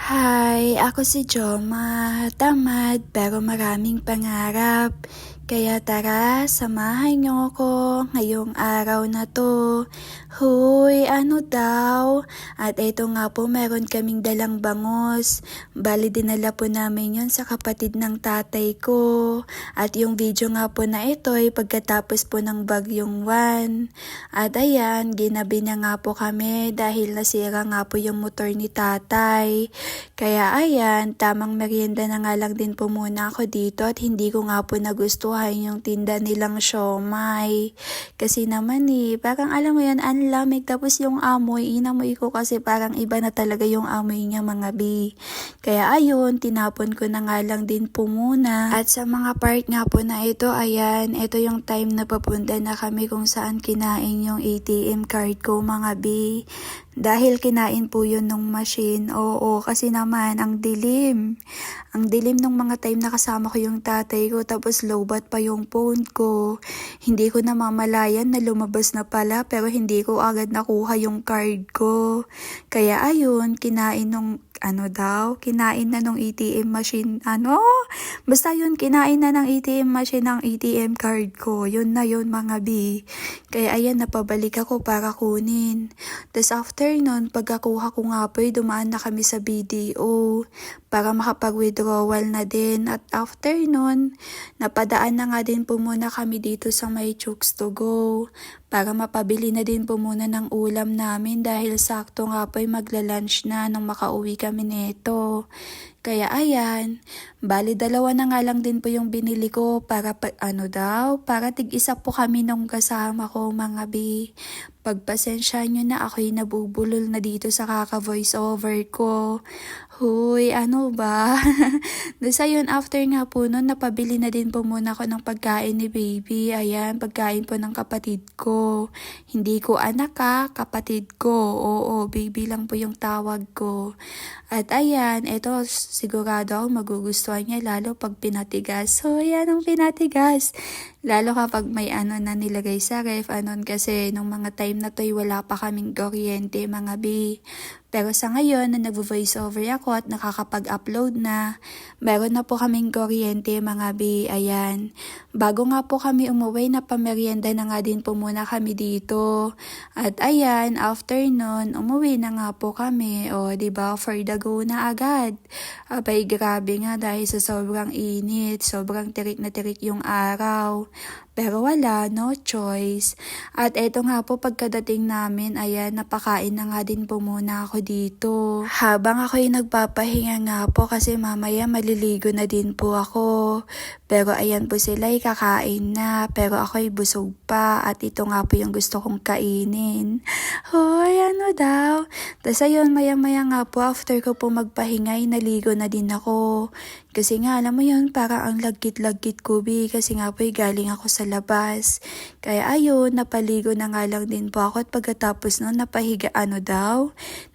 Hi, ako si Joma. Tamad pero maraming pangarap. Kaya tara, samahan niyo ako ngayong araw na to. Huy, ano daw? At ito nga po, meron kaming dalang bangus. Bali, dinala po namin yon sa kapatid ng tatay ko. At yung video nga po na ito ay pagkatapos po ng bagyong Juan. At ayan, ginabi na nga po kami dahil nasira nga po yung motor ni tatay. Kaya ayan, tamang merienda na nga lang din po muna ako dito at hindi ko nga po nagustuhan yung tinda nilang siomay. Kasi naman parang alam mo yan, ang lamig tapos yung amoy, inamoy ko kasi parang iba na talaga yung amoy niya mga bi. Kaya ayun, tinapon ko na nga lang din po muna. At sa mga part nga po na ito, ayan, ito yung time na papunta na kami kung saan kinain yung ATM card ko mga bi. Dahil kinain po yun nung machine. Oo, kasi naman, ang dilim. Ang dilim nung mga time na kasama ko yung tatay ko. Tapos lowbat pa yung phone ko. Hindi ko namamalayan na lumabas na pala. Pero hindi ko agad nakuha yung card ko. Kaya ayun, kinain nung kinain na nung ATM machine, basta yun, kinain na ng ATM machine ng ATM card ko, yun na yun mga bi. Kaya ayan, napabalik ako para kunin. Tapos after nun, pagkakuha ko nga po, dumaan na kami sa BDO para makapag-withdrawal na din. At after nun, napadaan na nga din po muna kami dito sa may Chooks to Go para mapabili na din po muna ng ulam namin dahil sakto nga po ay magla-lunch na nung makauwi kami nito. Kaya ayan, bali dalawa na nga lang din po yung binili ko para para tig-isa po kami nung kasama ko mga bi. Pagpasensya nyo na ako'y nabubulol na dito sa kaka-voice over ko. Huy, ano ba? Tapos ayun, after nga po nun, napabili na din po muna ako ng pagkain ni baby. Ayan, pagkain po ng kapatid ko. Hindi ko anak kapatid ko. Oo, baby lang po yung tawag ko. At ayan, ito sigurado ako magugustuhan niya lalo pag pinatigas. So, ayan ang pinatigas. Lalo kapag may na nilagay sa ref, kasi nung mga time na to'y wala pa kaming kuryente mga bi. Pero sa ngayon na nagvo-voice over ako at nakakapag-upload na, meron na po kaming kuryente mga bi. Ayan. Bago nga po kami umuwi, na pamerienda na nga din po muna kami dito. At ayan, after nun, umuwi na nga po kami. O, diba, for the go na agad. Abay, grabe nga dahil sa sobrang init, sobrang tirik na tirik yung araw. Pero wala, no choice. At eto nga po, pagkadating namin, ayan, napakain na nga din po muna ako dito. Habang ako'y nagpapahinga nga po kasi mamaya maliligo na din po ako. Pero ayan po sila'y kakain na, pero ako'y busog pa at ito nga po yung gusto kong kainin. Hoy, ano daw? Tapos ayun, maya-maya nga po, after ko po magpahingay, naligo na din ako. Kasi nga, alam mo yun, parang ang lagkit-lagkit ko, bi. Kasi nga po, galing ako sa labas. Kaya ayun, napaligo na nga lang din po ako. At pagkatapos nun, napahiga,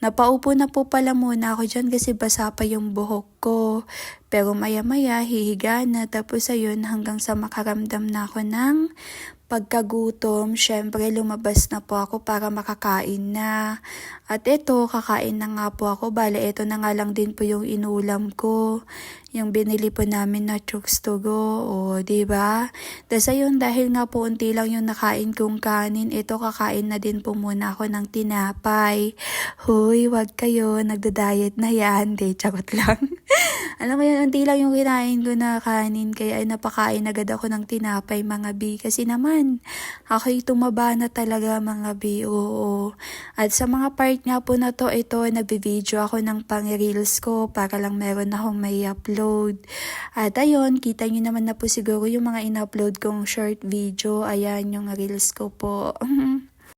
napaupo na po pala muna ako dyan kasi basa pa yung buhok ko. Pero maya-maya, hihiga na. Tapos ayun, hanggang sa makaramdam na ako ng pagkagutom, syempre lumabas na po ako para makakain na. At ito, kakain na nga po ako. Bale, ito na nga lang din po yung inulam ko. Yung binili po namin na Chooks to Go. O, diba? Tapos ayun, dahil nga po unti lang yung nakain kong kanin, ito kakain na din po muna ako ng tinapay. Huy, wag kayo, nagda-diet na yan. De, charot lang. Alam mo yun, unti lang yung kinain ko na kanin, kaya ay napakain agad ako ng tinapay mga bi. Kasi naman, ako'y tumaba na talaga mga bi, oo. At sa mga part nga po na to, ito, nabibideo ako ng pang-reels ko para lang meron akong may upload. At ayun, kita nyo naman na po siguro yung mga in-upload kong short video. Ayan, yung reels ko po.